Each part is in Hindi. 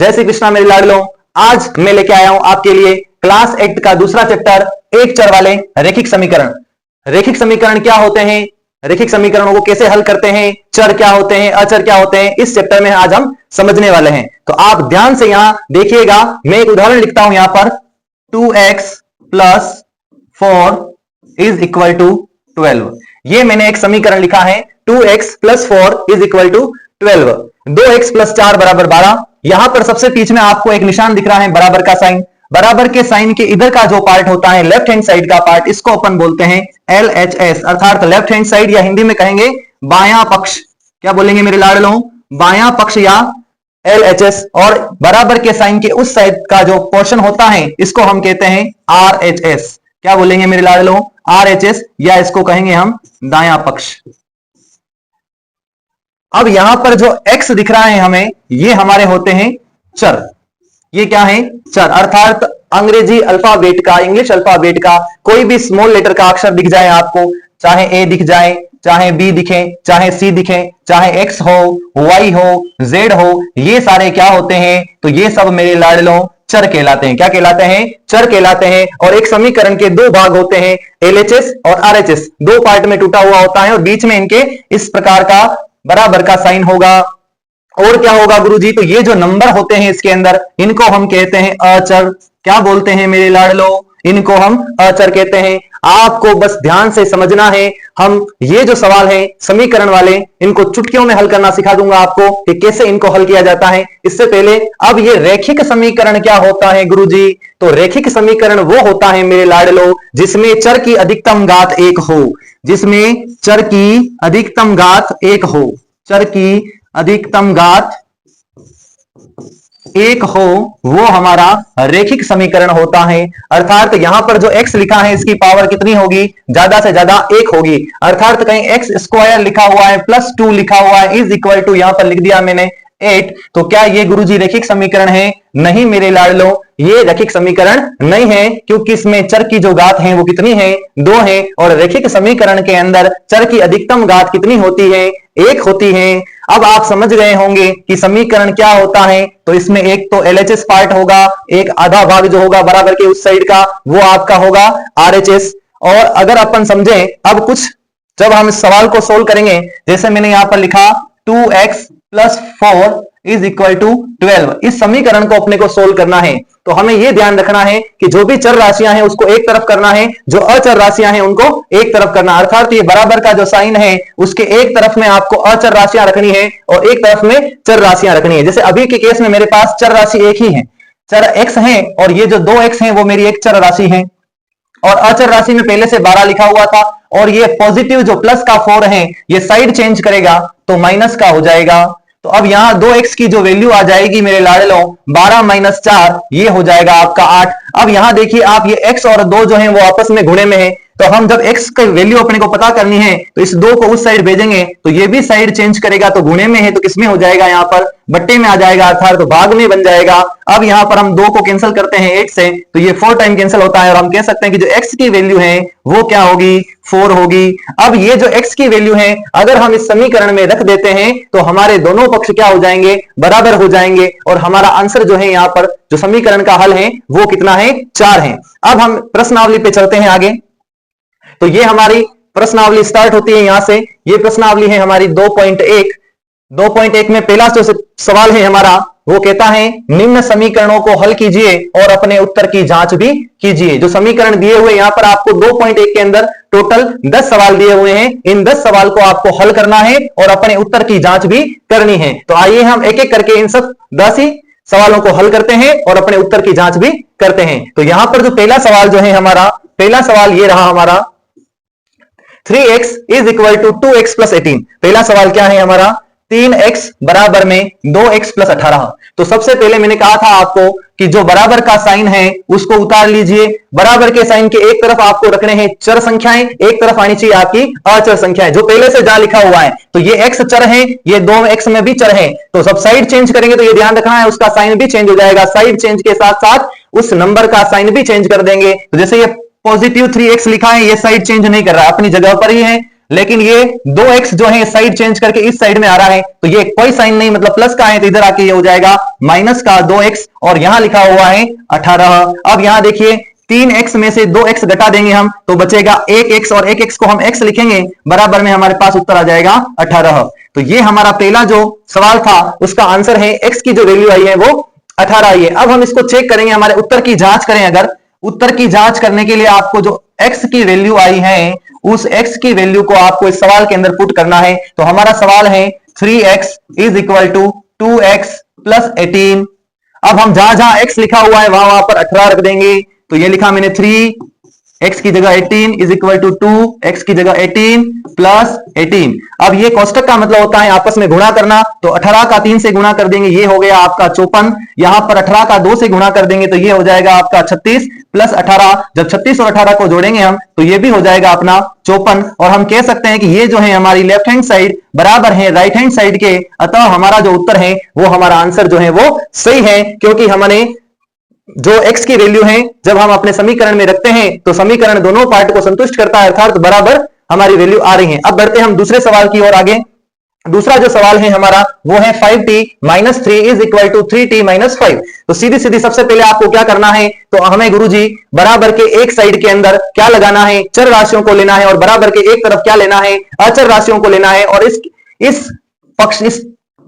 जय श्री कृष्णा मेरे लाडलो। आज मैं लेके आया हूं आपके लिए क्लास 8 का दूसरा चैप्टर, एक चर वाले रेखिक समीकरण। रेखिक समीकरण क्या होते हैं, रेखिक समीकरणों को कैसे हल करते हैं, चर क्या होते हैं, अचर क्या होते हैं, इस चैप्टर में आज हम समझने वाले हैं। तो आप ध्यान से यहां देखिएगा, मैं एक उदाहरण लिखता हूं यहां पर 2x + 4 इज इक्वल टू 12। ये मैंने एक समीकरण लिखा है 2x + 4 is equal to 12। 2x + 4 बराबर 12। यहां पर सबसे बीच में आपको एक निशान दिख रहा है बराबर का साइन। बराबर के साइन के इधर का जो पार्ट होता है लेफ्ट हैंड साइड का पार्ट, इसको अपन बोलते हैं LHS अर्थात लेफ्ट हैंड साइड, या हिंदी में कहेंगे बायां पक्ष। क्या बोलेंगे मेरे लाडलों, बायां पक्ष या LHS। और बराबर के साइन के उस साइड का जो पोर्शन होता है इसको हम कहते हैं RHS। क्या बोलेंगे मेरे लाडलों, RHS, या इसको कहेंगे हम दायां पक्ष। अब यहां पर जो x दिख रहा है हमें, ये हमारे होते हैं चर। ये क्या है, चर, अर्थात अंग्रेजी अल्फाबेट का, इंग्लिश अल्फाबेट का कोई भी स्मॉल लेटर का अक्षर दिख जाए आपको, चाहे A दिख जाए, चाहे B दिखे, चाहे C दिखे, चाहे X हो, Y हो, Z हो, ये सारे क्या होते हैं, तो ये सब मेरे लाडलों चर कहलाते हैं। क्या कहलाते हैं, चर कहलाते हैं। और एक समीकरण के दो भाग होते हैं, LHS और RHS, दो पार्ट में टूटा हुआ होता है और बीच में इनके इस प्रकार का बराबर का साइन होगा। और क्या होगा गुरुजी, तो ये जो नंबर होते हैं इसके अंदर, इनको हम कहते हैं अचर। क्या बोलते हैं मेरे लाडलो, इनको हम अचर कहते हैं। आपको बस ध्यान से समझना है। हम ये जो सवाल है समीकरण वाले, इनको चुटकियों में हल करना सिखा दूंगा आपको कि कैसे इनको हल किया जाता है। इससे पहले अब ये रेखिक समीकरण क्या होता है गुरुजी, तो रेखिक समीकरण वो होता है मेरे लाडलो जिसमें चर की अधिकतम घात 1 हो, जिसमें चर की अधिकतम घात 1 हो, चर की अधिकतम घात 1 हो, वो हमारा रेखिक समीकरण होता है। अर्थात यहां पर जो x लिखा है इसकी पावर कितनी होगी, ज्यादा से ज्यादा 1 होगी। अर्थात कहीं x² लिखा हुआ है, +2 लिखा हुआ है, इज इक्वल टू यहां पर लिख दिया मैंने 8। तो क्या ये गुरुजी रेखिक समीकरण है? नहीं मेरे लाडलो, ये रेखिक समीकरण नहीं है, क्योंकि इसमें चर की जो घात है वो कितनी है, 2 है। और रेखिक समीकरण के अंदर चर की अधिकतम घात कितनी होती है, 1 होती है। अब आप समझ गए होंगे कि समीकरण क्या होता है। तो इसमें एक तो LHS पार्ट होगा, एक आधा भाग जो होगा बराबर के उस साइड का, वो आपका होगा RHS। और अगर अपन समझें, अब कुछ जब हम इस सवाल को सोल्व करेंगे, जैसे मैंने यहां पर लिखा 2x + 4 इज इक्वल टू 12, इस समीकरण को अपने को सोल्व करना है। तो हमें यह ध्यान रखना है कि जो भी चर राशियां हैं उसको एक तरफ करना है, जो अचर राशियां हैं उनको एक तरफ करना। अर्थात ये बराबर का जो साइन है उसके एक तरफ में आपको अचर राशियां रखनी है और एक तरफ में चर राशियां रखनी है। जैसे अभी के केस में मेरे पास चर राशि एक ही है, चर x है, और ये जो 2x है वो मेरी एक चर राशि है। और अचर राशि में पहले से 12 लिखा हुआ था, और ये पॉजिटिव जो प्लस का 4 है ये साइड चेंज करेगा तो माइनस का हो जाएगा। तो अब यहां 2x की जो वैल्यू आ जाएगी मेरे लाडलों, 12 - 4, ये हो जाएगा आपका 8। अब यहां देखिए आप, ये x और 2 जो है वो आपस में गुणे में है, तो हम जब x की वैल्यू अपने को पता करनी है तो इस 2 को उस साइड भेजेंगे तो ये भी साइड चेंज करेगा, तो गुणे में है तो किसमें हो जाएगा, यहां पर बट्टे में आ जाएगा, अर्थात तो भाग में बन जाएगा। अब यहां पर हम 2 को कैंसिल करते हैं 8 से, तो ये 4 टाइम कैंसिल होता है, और हम कह सकते हैं कि जो x की वैल्यू है वो क्या होगी, 4 होगी। अब ये जो x की वैल्यू है अगर हम इस समीकरण में रख देते हैं तो हमारे दोनों पक्ष क्या हो जाएंगे, बराबर हो जाएंगे, और हमारा आंसर जो है यहाँ पर जो समीकरण का हल है वो कितना है, 4 है। अब हम प्रश्नावली पे चलते हैं आगे। तो ये हमारी प्रश्नावली स्टार्ट होती है यहां से। ये प्रश्नावली है हमारी 2.1। 2.1 में पहला जो सवाल है हमारा वो कहता है निम्न समीकरणों को हल कीजिए और अपने उत्तर की जांच भी कीजिए। जो समीकरण दिए हुए यहां पर आपको 2.1 के अंदर टोटल 10 सवाल दिए हुए हैं, इन 10 सवाल को आपको हल करना है और अपने उत्तर की जांच भी करनी है। तो आइए हम एक एक करके इन सब 10 ही सवालों को हल करते हैं और अपने उत्तर की जांच भी करते हैं। तो यहां पर जो पहला सवाल जो है हमारा, पहला सवाल ये रहा हमारा 3x is equal to 2x + 18। पहला सवाल क्या है हमारा, 3x बराबर में 2x + 18। तो सबसे पहले मैंने कहा था आपको कि जो बराबर का साइन है उसको उतार लीजिए। बराबर के साइन के एक तरफ आपको रखने हैं चर संख्याएं, एक तरफ आनी चाहिए आपकी अचर संख्याएं, जो पहले से जहां लिखा हुआ है। तो ये x चर है, ये 2x में भी चर है, तो सब साइड चेंज करेंगे तो ये ध्यान रखना है उसका साइन भी चेंज हो जाएगा। साइड चेंज के साथ साथ उस नंबर का साइन भी चेंज कर देंगे। तो जैसे ये पॉजिटिव 3x लिखा है, ये साइड चेंज नहीं कर रहा है, अपनी जगह पर ही है। लेकिन ये 2x जो है साइड चेंज करके इस साइड में आ रहा है, तो ये कोई साइन नहीं, मतलब प्लस का है, तो इधर आके ये हो जाएगा माइनस का 2x, और यहां लिखा हुआ है 18। अब यहां देखिए 3x में से 2x घटा देंगे हम, तो बचेगा 1x, और 1x को हम x लिखेंगे, बराबर में हमारे पास उत्तर आ जाएगा 18। तो ये हमारा पहला जो सवाल था उसका आंसर है, x की जो वैल्यू आई है वो 18 आई है। अब हम इसको चेक करेंगे, हमारे उत्तर की जांच करें। अगर उत्तर की जांच करने के लिए आपको जो x की वैल्यू आई है, उस x की वैल्यू को आपको इस सवाल के अंदर पुट करना है। तो हमारा सवाल है 3x is equal to 2x plus 18। अब हम जहां जहां x लिखा हुआ है वहां वहां पर 18 रख देंगे। तो ये लिखा मैंने 3x की जगह 18 इज इक्वल टू 2x की जगह 18 प्लस 18। अब ये कोष्टक का मतलब होता है आपस में गुणा करना, तो 18 का 3 से गुणा कर देंगे, ये हो गया आपका 54। यहां पर 18 का 2 से गुणा कर देंगे, तो ये हो जाएगा आपका 36 प्लस 18। जब 36 और 18 को जोड़ेंगे हम, तो ये भी हो जाएगा अपना 54। और हम कह सकते हैं कि ये जो है हमारी लेफ्ट हैंड साइड बराबर है राइट हैंड साइड के, अतः हमारा जो उत्तर है वो हमारा आंसर जो है वो सही है, क्योंकि हमने जो x की वैल्यू है जब हम अपने समीकरण में रखते हैं तो समीकरण दोनों पार्ट को संतुष्ट करता है, अर्थात बराबर हमारी वैल्यू आ रही है। अब बढ़ते हैं हम दूसरे सवाल की ओर आगे। दूसरा जो सवाल है हमारा वो है 5t minus 3 is equal to 3t minus 5। तो सीधी सीधी सबसे पहले आपको क्या करना है, तो हमें गुरुजी बराबर के एक साइड के अंदर क्या लगाना है, चर राशियों को लेना है, और बराबर के एक तरफ क्या लेना है, अचर राशियों को लेना है। और इस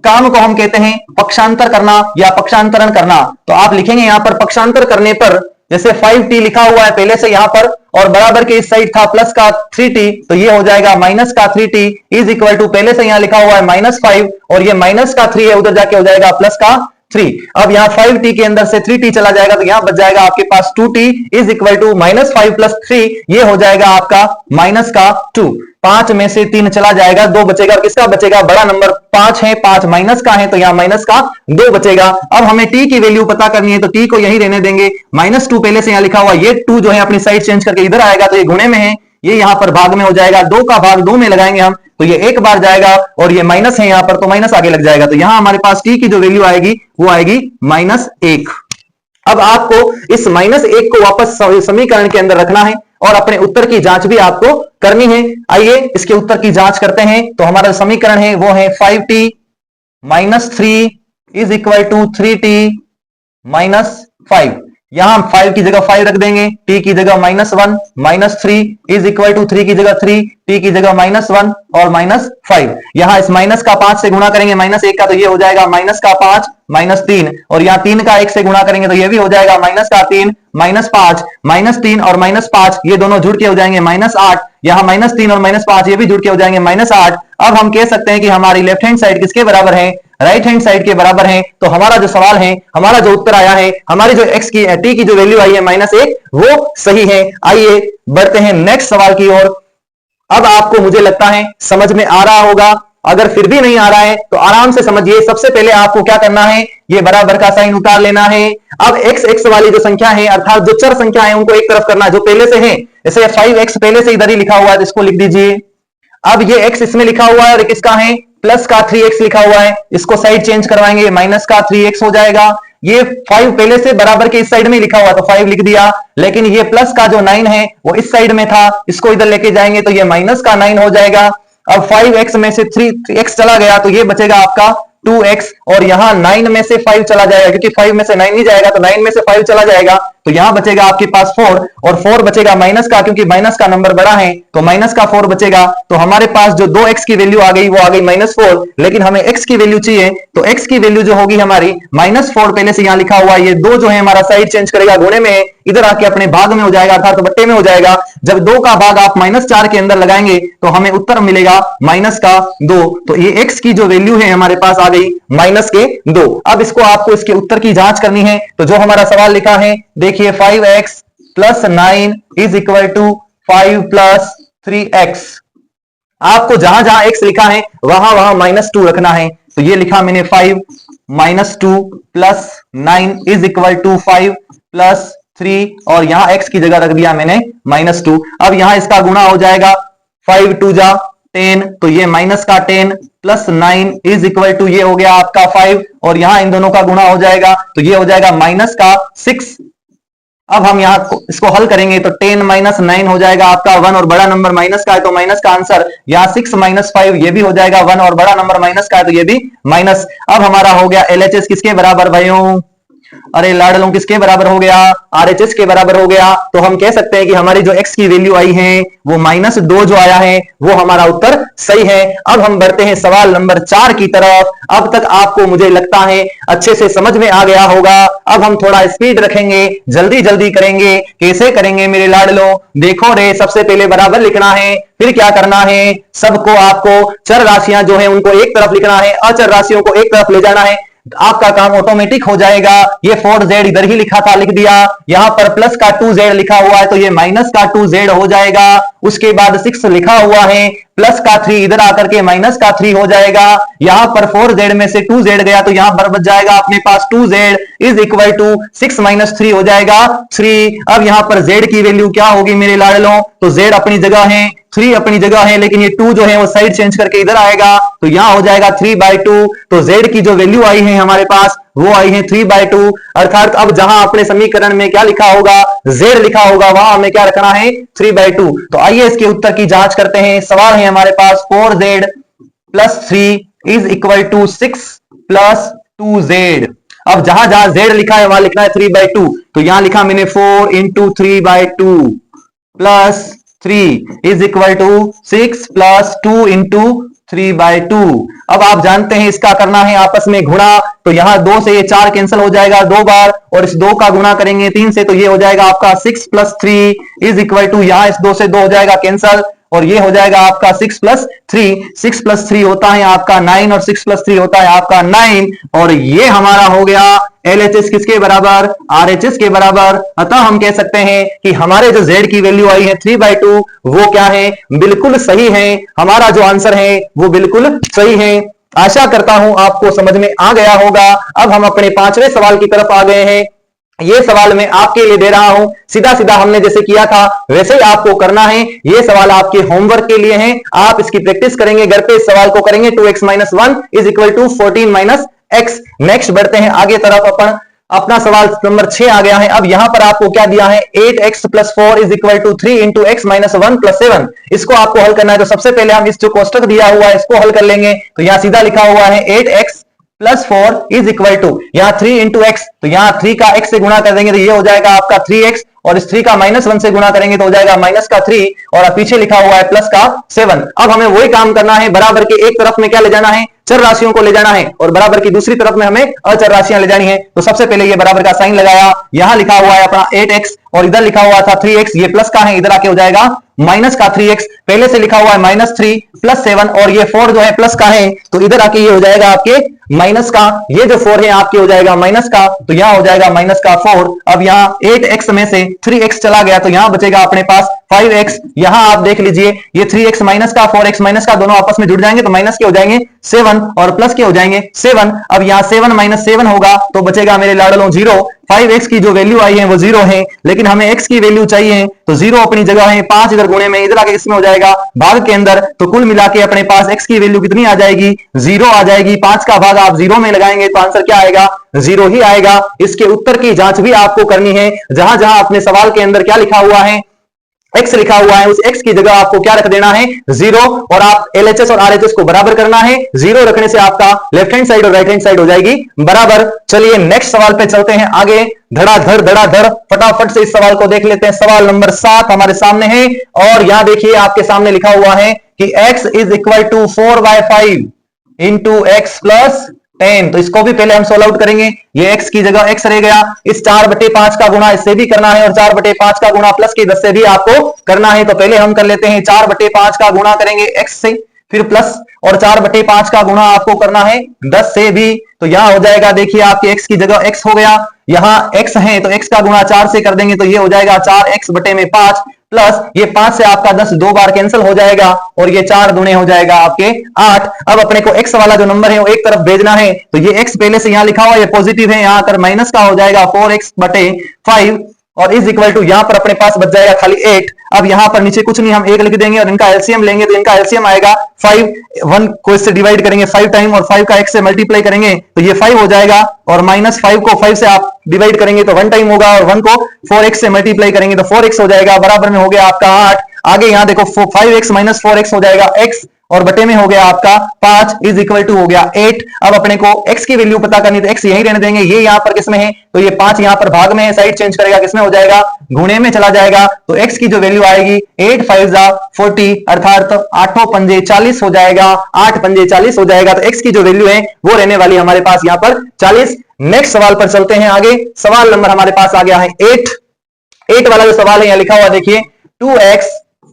काम को हम कहते हैं पक्षांतर करना या पक्षांतरण करना। तो आप लिखेंगे यहां पर पक्षांतर करने पर, जैसे 5t लिखा हुआ है पहले से यहां पर, और बराबर के इस साइड था प्लस का 3t, तो ये हो जाएगा माइनस का 3t इज इक्वल टू, पहले से यहां लिखा हुआ है माइनस 5, और ये माइनस का 3 है, उधर जाके हो जाएगा प्लस का 3। अब यहाँ 5t के अंदर से 3t चला जाएगा, तो यहां बच जाएगा आपके पास 2t is equal to minus 5 plus 3, ये हो जाएगा आपका माइनस का 2। 5 में से 3 चला जाएगा, 2 बचेगा, किसका बचेगा, बड़ा नंबर 5 है, 5 माइनस का है, तो यहाँ माइनस का 2 बचेगा। अब हमें t की वैल्यू पता करनी है, तो t को यही रहने देंगे, माइनस 2 पहले से यहाँ लिखा हुआ, ये 2 जो है अपनी साइड चेंज करके इधर आएगा, तो ये गुणे में है, ये यहाँ पर भाग में हो जाएगा, 2 का भाग 2 में लगाएंगे हम, तो ये एक बार जाएगा, और ये माइनस है यहाँ पर, तो माइनस आगे लग जाएगा, तो यहाँ हमारे पास t की जो वैल्यू आएगी वो आएगी -1। अब आपको इस -1 को वापस समीकरण के अंदर रखना है, और अपने उत्तर की जांच भी आपको करनी है। आइए इसके उत्तर की जांच करते हैं। तो हमारा समीकरण है वो है 5t minus 3 is equal to 3t minus 5। यहां हम 5 की जगह 5 रख देंगे, t की जगह -1, माइनस 3 इज इक्वल टू 3 की जगह 3, t की जगह -1 और -5। यहां इस माइनस का 5 से गुणा करेंगे -1 का, तो ये हो जाएगा माइनस का 5 -3, और यहाँ 3 का 1 से गुणा करेंगे तो ये भी हो जाएगा माइनस का 3 -5, -3 और -5 ये दोनों जुड़ के हो जाएंगे -8। यहाँ -3 और -5 ये भी जुड़ के हो जाएंगे -8। अब हम कह सकते हैं कि हमारी लेफ्ट हैंड साइड किसके बराबर है, राइट हैंड साइड के बराबर है। तो हमारा जो सवाल है, हमारा जो उत्तर आया है, हमारी जो x की t की जो वैल्यू आई है -1, वो सही है। आइए बढ़ते हैं नेक्स्ट सवाल की ओर। अब आपको मुझे लगता है समझ में आ रहा होगा, अगर फिर भी नहीं आ रहा है तो आराम से समझिए। सबसे पहले आपको क्या करना है, ये बराबर का साइन उतार लेना है। अब x वाली जो संख्या है, अर्थात जो चर संख्या है, उनको एक तरफ करना है जो पहले से है। जैसे 5x पहले से इधर ही लिखा हुआ है, तो इसको लिख दीजिए। अब ये x इसमें लिखा हुआ है और किसका है, प्लस का 3x लिखा हुआ है, इसको साइड चेंज करवाएंगे, माइनस का 3x हो जाएगा। ये 5 पहले से बराबर के इस साइड में लिखा हुआ, तो 5 लिख दिया, लेकिन ये प्लस का जो 9 है वो इस साइड में था, इसको इधर लेके जाएंगे तो ये माइनस का 9 हो जाएगा। अब 5x में से 3x चला गया, तो ये बचेगा आपका 2x, और यहां 9 में से 5 चला जाएगा, क्योंकि 5 में से 9 नहीं जाएगा, तो 9 में से 5 चला जाएगा, तो यहां बचेगा आपके पास 4, और 4 बचेगा माइनस का, क्योंकि माइनस का नंबर बड़ा है, तो माइनस का 4 बचेगा। तो हमारे पास जो 2x की वैल्यू आ गई वो आ गई -4, लेकिन हमें x की वैल्यू चाहिए, तो x की वैल्यू जो होगी हमारी -4 पहले से यहां लिखा हुआ है, ये 2 जो है हमारा साइड चेंज करेगा, गुणे में है, इधर आके अपने भाग में हो जाएगा, अर्थात तो बट्टे में हो जाएगा। जब 2 का भाग आप -4 के अंदर लगाएंगे तो हमें उत्तर मिलेगा -2। तो ये x की जो वैल्यू है हमारे पास आ गई -2। अब इसको आपको इसके उत्तर की जांच करनी है। तो जो हमारा सवाल लिखा है देखिए, 5x + 9 is equal to 5 + 3x। आपको जहां जहां x लिखा है वहां वहां -2 रखना है। तो ये लिखा मैंने 5 - 2 + 9 इज इक्वल टू 5 + 3, और यहां x की जगह रख दिया मैंने -2। अब यहां इसका गुणा हो जाएगा, 5 2 जा 10, तो ये माइनस का 10 + 9 इज इक्वल टू, ये हो गया आपका 5, और यहां इन दोनों का गुणा हो जाएगा, तो ये हो जाएगा -6। अब हम यहाँ इसको हल करेंगे तो 10 माइनस 9 हो जाएगा आपका 1 और बड़ा नंबर माइनस का है तो माइनस का आंसर। यहाँ 6 माइनस 5 ये भी हो जाएगा 1 और बड़ा नंबर माइनस का है तो ये भी माइनस। अब हमारा हो गया एलएचएस किसके बराबर भाइयों, अरे लाडलों किसके बराबर हो गया, आरएचएस के बराबर हो गया। तो हम कह सकते हैं कि हमारी जो एक्स की वैल्यू आई है वो -2 जो आया है वो हमारा उत्तर सही है। अब हम बढ़ते हैं सवाल नंबर 4 की तरफ। अब तक आपको मुझे लगता है अच्छे से समझ में आ गया होगा। अब हम थोड़ा स्पीड रखेंगे, जल्दी जल्दी करेंगे। कैसे करेंगे मेरे लाडलों, देखो रे, सबसे पहले बराबर लिखना है, फिर क्या करना है, सबको आपको चर राशियां जो है उनको एक तरफ लिखना है, अचर राशियों को एक तरफ ले जाना है। आपका काम ऑटोमेटिक हो जाएगा। ये 4z इधर ही लिखा था, लिख दिया। यहां पर प्लस का 2z लिखा हुआ है तो ये माइनस का 2z हो जाएगा। उसके बाद 6 लिखा हुआ है, प्लस का 3 इधर आकर के माइनस का 3 हो जाएगा। यहां पर 4z में से 2z गया तो यहां पर बच जाएगा अपने पास 2z is equal to 6 minus 3 हो जाएगा 3। अब यहां पर z की वैल्यू क्या होगी मेरे लाडलों, तो z अपनी जगह है, 3 अपनी जगह है, लेकिन ये 2 जो है वो साइड चेंज करके इधर आएगा तो यहां हो जाएगा 3/2। तो z की जो वैल्यू आई है हमारे पास वो आई है 3/2। अर्थात अब जहां अपने समीकरण में क्या लिखा होगा, z लिखा होगा, वहां हमें क्या रखना है 3/2। तो आइए इसके उत्तर की जांच करते हैं। सवाल है हमारे पास 4z plus 3 is equal to 6 plus 2z। अब जहां जहां z लिखा है वहां लिखना है 3/2। तो यहां लिखा मैंने 4 into 3/2 plus 3 is equal to 6 plus 2 into 3/2। अब आप जानते हैं इसका करना है आपस में गुणा, तो यहां 2 से ये 4 कैंसिल हो जाएगा 2 बार, और इस 2 का गुणा करेंगे 3 से तो ये हो जाएगा आपका 6 प्लस 3 इज इक्वल टू, यहां इस 2 से 2 हो जाएगा कैंसिल और ये हो जाएगा आपका 6 प्लस 3। 6 प्लस 3 होता है आपका 9 और 6 प्लस 3 होता है आपका 9, और ये हमारा हो गया एलएचएस किसके बराबर, आरएचएस के बराबर। अतः हम कह सकते हैं कि हमारे जो z की वैल्यू आई है 3/2 वो क्या है, बिल्कुल सही है। हमारा जो आंसर है वो बिल्कुल सही है। आशा करता हूं आपको समझ में आ गया होगा। अब हम अपने 5वें सवाल की तरफ आ गए हैं। ये सवाल मैं आपके लिए दे रहा हूं, सीधा सीधा हमने जैसे किया था वैसे ही आपको करना है। ये सवाल आपके होमवर्क के लिए है, आप इसकी प्रैक्टिस करेंगे घर पे। इस सवाल को करेंगे 2x - 1 is equal to 14 - x। Next बढ़ते हैं आगे तरफ। अपन अपना सवाल नंबर 6 आ गया है। अब यहां पर आपको क्या दिया है, 8x + 4 is equal to 3 into x - 1 + 7। इसको आपको हल करना है। तो सबसे पहले हम इस जो कोष्टक दिया हुआ है इसको हल कर लेंगे। तो यहां सीधा लिखा हुआ है 8x + 4 इज इक्वल टू, यहां 3 इंटू एक्स, तो यहां 3 का x से गुणा कर देंगे तो ये हो जाएगा आपका 3x, और इस 3 का -1 से गुणा करेंगे तो हो जाएगा -3, और पीछे लिखा हुआ है +7। अब हमें वही काम करना है, बराबर के एक तरफ में क्या ले जाना है, चर राशियों को ले जाना है, और बराबर की दूसरी तरफ में हमें अचर राशियां ले जानी है। तो सबसे पहले ये बराबर का साइन लगाया, यहां लिखा हुआ है अपना 8x और इधर लिखा हुआ था 3x, ये प्लस का है, इधर आके हो जाएगा -3x। पहले से लिखा हुआ है -3 + 7, और ये 4 जो है प्लस का है तो इधर आके ये हो जाएगा आपके माइनस का, ये जो 4 है आपके हो जाएगा माइनस का, तो यहां हो जाएगा -4। अब यहां 8x में से 3x चला गया तो यहां बचेगा अपने पास 5x। यहां आप देख लीजिए ये 3x माइनस का 4x माइनस का दोनों आपस में जुड़ जाएंगे तो माइनस के हो जाएंगे 7 और प्लस के हो जाएंगे 7। अब यहां 7 - 7 होगा तो बचेगा मेरे लाडलों 0। 5x की जो वैल्यू आई है वो 0 है, लेकिन हमें x की वैल्यू चाहिए तो 0 अपनी जगह है, 5 इधर गुणे में, इधर आके इसमें हो जाएगा भाग के अंदर, तो कुल मिला के अपने पास x की वैल्यू कितनी आ जाएगी, 0 आ जाएगी। 5 का भाग आप 0 में लगाएंगे तो आंसर क्या आएगा, 0 ही आएगा। इसके उत्तर की जांच भी आपको करनी है। जहां जहां अपने सवाल के अंदर क्या लिखा हुआ है, x लिखा हुआ है, उस x की जगह आपको क्या रख देना है, 0, और आप LHS और RHS को बराबर करना है। 0 रखने से आपका लेफ्ट हैंड साइड और राइट हैंड साइड हो जाएगी बराबर। चलिए नेक्स्ट सवाल पे चलते हैं आगे, धड़ाधड़ फटाफट से इस सवाल को देख लेते हैं। सवाल नंबर 7 हमारे सामने है, और यहां देखिए आपके सामने लिखा हुआ है कि x is equal to 4/5 into x + 10। तो इसको भी पहले हम सोल्व आउट करेंगे। ये x की जगह x रह गया, इस 4/5 का गुणा इससे भी करना है, और 4/5 का गुणा प्लस की 10 से भी आपको करना है। तो पहले हम कर लेते हैं 4/5 का गुणा करेंगे x से, फिर प्लस, और 4/5 का गुणा आपको करना है 10 से भी। तो यहां हो जाएगा, देखिए आपके x की जगह x हो गया, यहां x है तो x का गुणा 4 से कर देंगे तो ये हो जाएगा 4x/5, प्लस ये 5 से आपका 10 2 बार कैंसिल हो जाएगा, और ये 4 दूने हो जाएगा आपके 8। अब अपने को x वाला जो नंबर है वो एक तरफ भेजना है, तो ये x पहले से यहां लिखा हुआ है, ये पॉजिटिव है, यहां आकर माइनस का हो जाएगा 4x/5। और इज इक्वल टू यहां पर अपने पास बच जाएगा खाली 8। अब यहां पर नीचे कुछ नहीं, हम 1 लिख देंगे और इनका एलसीएम लेंगे तो इनका एलसीएम आएगा 5। 1 को इससे डिवाइड करेंगे 5 टाइम और 5 का x से मल्टीप्लाई करेंगे तो ये 5 हो जाएगा, और -5 को 5 से आप डिवाइड करेंगे तो 1 टाइम होगा, और 1 को 4x से मल्टीप्लाई करेंगे तो 4x हो जाएगा, बराबर में हो गया आपका 8। आगे यहां देखो 5x - 4x हो जाएगा x, और बटे में हो गया आपका 5 इज इक्वल टू हो गया 8। अब अपने को x की वैल्यू पता करनी, तो x यहीं रहने देंगे, ये यहां पर किसमें है, तो ये 5 यहां पर भाग में है, साइड चेंज करेगा किसमें हो जाएगा, गुणे में चला जाएगा, तो x की जो वैल्यू आएगी 8 5 जा 40, अर्थात 8 पंजे 40 हो जाएगा, 8 पंजे 40 हो जाएगा, तो x की जो वैल्यू है वो रहने वाली हमारे पास यहां पर 40। नेक्स्ट सवाल पर चलते हैं आगे। सवाल नंबर हमारे पास आ गया है 8 वाला जो सवाल है यहां लिखा हुआ देखिए, 2x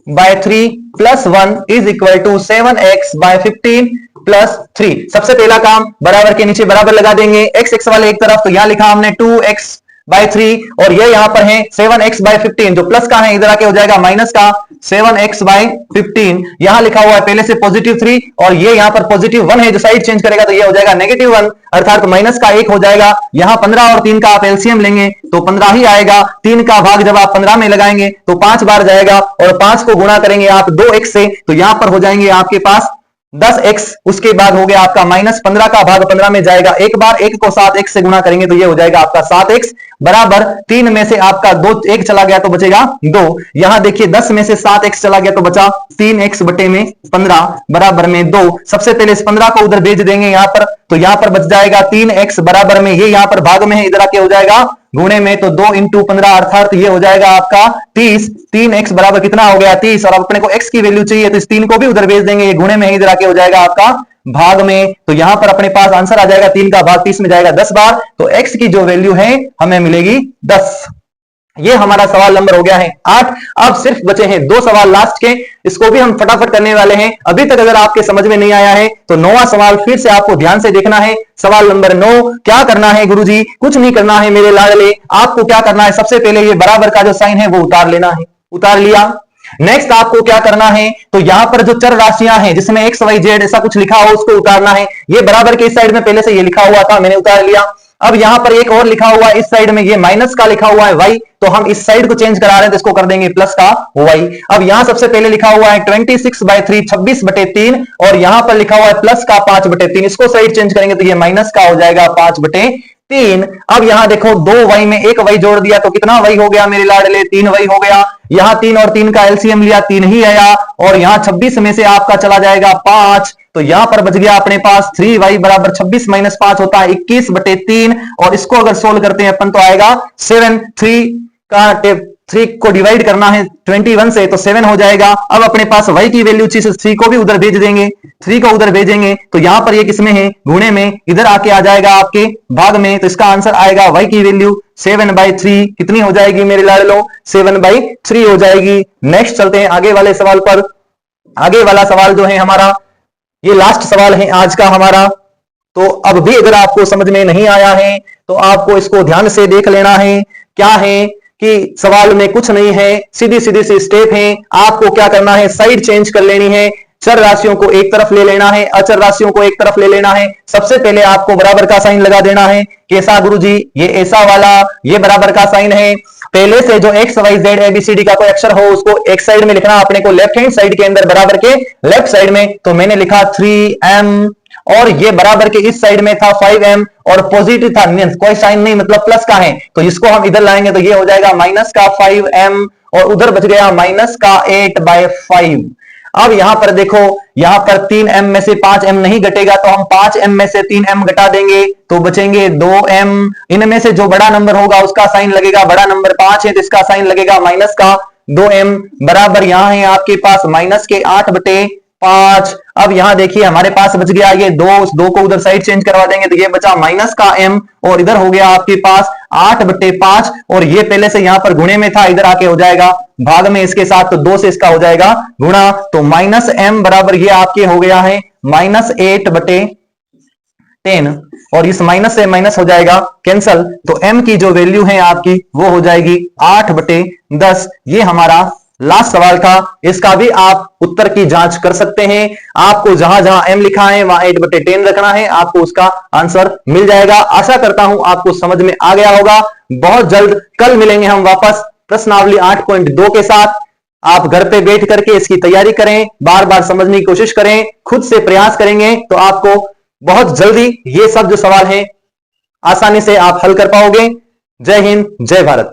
by 3 plus 1 is equal to 7x by 15 plus 3। सबसे पहला काम बराबर के नीचे बराबर लगा देंगे, x वाले एक तरफ, तो यहां लिखा हमने 2x by 3 और ये यहां पर है 7x by 15, जो प्लस का है इधर आके हो जाएगा माइनस का 7x by 15। यहां लिखा हुआ है पहले से +3 और ये यहां पर +1 है, जो साइड चेंज करेगा तो ये हो जाएगा -1, अर्थात माइनस का 1 हो जाएगा। यहां 15 और 3 का आप एलसीएम लेंगे तो 15 ही आएगा, 3 का भाग जब आप 15 में लगाएंगे तो 5 बार जाएगा, और 5 को गुणा करेंगे आप 2x से तो यहां पर हो जाएंगे आपके पास 10x। उसके बाद हो गया आपका -15 का भाग 15 में जाएगा एक बार, 1 को 7x से गुणा करेंगे तो ये हो जाएगा आपका 7x, बराबर 3 में से आपका 2 1 चला गया तो बचेगा 2। यहां देखिए 10 में से 7x चला गया तो बचा 3x बटे में 15 बराबर में 2। सबसे पहले इस 15 को उधर भेज देंगे यहां पर, तो यहां पर बच जाएगा 3x बराबर में, ये यहां पर भाग में है, इधर आके हो जाएगा गुणे में, तो 2 × 15 अर्थात ये हो जाएगा आपका 30। 3x बराबर कितना हो गया 30, और अपने को x की वैल्यू चाहिए तो इस 3 को भी उधर भेज देंगे, ये गुणे में है, इधर आके हो जाएगा आपका भाग में, तो यहां पर अपने पास आंसर आ जाएगा 3 का भाग 30 में जाएगा 10 बार, तो x की जो वैल्यू है हमें मिलेगी 10। ये हमारा सवाल नंबर हो गया है 8। अब सिर्फ बचे हैं 2 सवाल लास्ट के, इसको भी हम फटाफट करने वाले हैं। अभी तक अगर आपके समझ में नहीं आया है तो 9वां सवाल फिर से आपको ध्यान से देखना है। सवाल नंबर 9, क्या करना है गुरुजी, कुछ नहीं करना है मेरे लाडले, आपको क्या करना है, सबसे पहले ये बराबर का जो साइन है वो उतार लेना है, उतार लिया। नेक्स्ट आपको क्या करना है, तो यहां पर जो चर राशियां हैं जिसमें x y z ऐसा कुछ लिखा हो उसको उतारना है। ये बराबर के इस साइड में पहले से ये लिखा हुआ था, मैंने उतार लिया। अब यहां पर एक और लिखा हुआ है इस साइड में, ये माइनस का लिखा हुआ है y, तो हम इस साइड को चेंज करा रहे हैं तो इसको कर देंगे प्लस का y। अब यहां सबसे पहले लिखा हुआ है 26/3 26/3, और यहां पर लिखा हुआ है प्लस का 5/3, इसको साइड चेंज करेंगे तो ये माइनस का हो जाएगा 5/3। अब यहां देखो 2y में एक y जोड़ दिया तो कितना y हो गया मेरे लाडले, 3y हो गया। यहां 3 और 3 का एलसीएम लिया, 3 ही आया, और यहां 26 में से आपका चला जाएगा 5, तो यहां पर बच गया अपने पास 3y बराबर 26 - 5 होता है 21/3, और इसको अगर सोल्व करते हैं अपन तो आएगा 7। 3 को डिवाइड करना है 21 से तो 7 हो जाएगा। अब अपने पास y की वैल्यू चाहिए, 3 को भी उधर भेज देंगे, 3 को उधर भेजेंगे तो यहां पर ये किसमें है, गुणे में, इधर आके आ जाएगा आपके भाग में, तो इसका आंसर आएगा y की वैल्यू 7/3 कितनी हो जाएगी मेरे लाडलो, 7/3 हो जाएगी। नेक्स्ट चलते हैं आगे वाले सवाल पर। आगे वाला सवाल जो है हमारा, ये लास्ट सवाल है आज का हमारा, तो अब भी अगर आपको समझ में नहीं आया है तो आपको इसको ध्यान से देख लेना है। क्या है कि सवाल में कुछ नहीं है, सीधी सीधी सी स्टेप है। आपको क्या करना है, साइड चेंज कर लेनी है, चर राशियों को एक तरफ ले लेना है, अचर राशियों को एक तरफ ले लेना है। सबसे पहले आपको बराबर का साइन लगा देना है। कैसा गुरुजी, ये ऐसा वाला, ये बराबर का साइन है। पहले से जो x y z ABCD का कोई अक्षर हो उसको एक साइड में लिखना अपने को, लेफ्ट हैंड साइड के अंदर बराबर के लेफ्ट साइड में, तो मैंने लिखा 3m, और ये बराबर के इस साइड में था 5m, और पॉजिटिव था, कोई साइन नहीं मतलब प्लस का है, तो इसको हम इधर लाएंगे तो ये हो जाएगा माइनस का 5m, और उधर बच गया माइनस का 8/5। अब यहां पर देखो, यहां पर 3m में से 5m नहीं घटेगा तो हम 5m में से 3m घटा देंगे तो बचेंगे 2m। इनमें से जो बड़ा नंबर होगा उसका साइन लगेगा, बड़ा नंबर 5 है तो इसका साइन लगेगा माइनस का 2m, बराबर यहां है आपके पास माइनस के 8/5। अब यहां देखिए हमारे पास बच गया ये 2, उस 2 को उधर साइड चेंज करवा देंगे तो ये बचा माइनस का m, और इधर हो गया आपके पास 8/5, और ये पहले से यहां पर गुणे में था, इधर आके हो जाएगा भाग में इसके साथ, तो 2 से इसका हो जाएगा गुणा, तो -m बराबर ये आपके हो गया है -8/10, और इस माइनस से माइनस हो जाएगा कैंसल, तो m की जो वैल्यू है आपकी वो हो जाएगी 8/10। ये हमारा लास्ट सवाल था, इसका भी आप उत्तर की जांच कर सकते हैं। आपको जहां जहां m लिखा है वहां 8/10 रखना है, आपको उसका आंसर मिल जाएगा। आशा करता हूं आपको समझ में आ गया होगा। बहुत जल्द कल मिलेंगे हम वापस प्रश्नावली 8.2 के साथ। आप घर पे बैठ करके इसकी तैयारी करें, बार बार समझने की कोशिश करें, खुद से प्रयास करेंगे तो आपको बहुत जल्दी ये सब जो सवाल हैं आसानी से आप हल कर पाओगे। जय हिंद, जय भारत।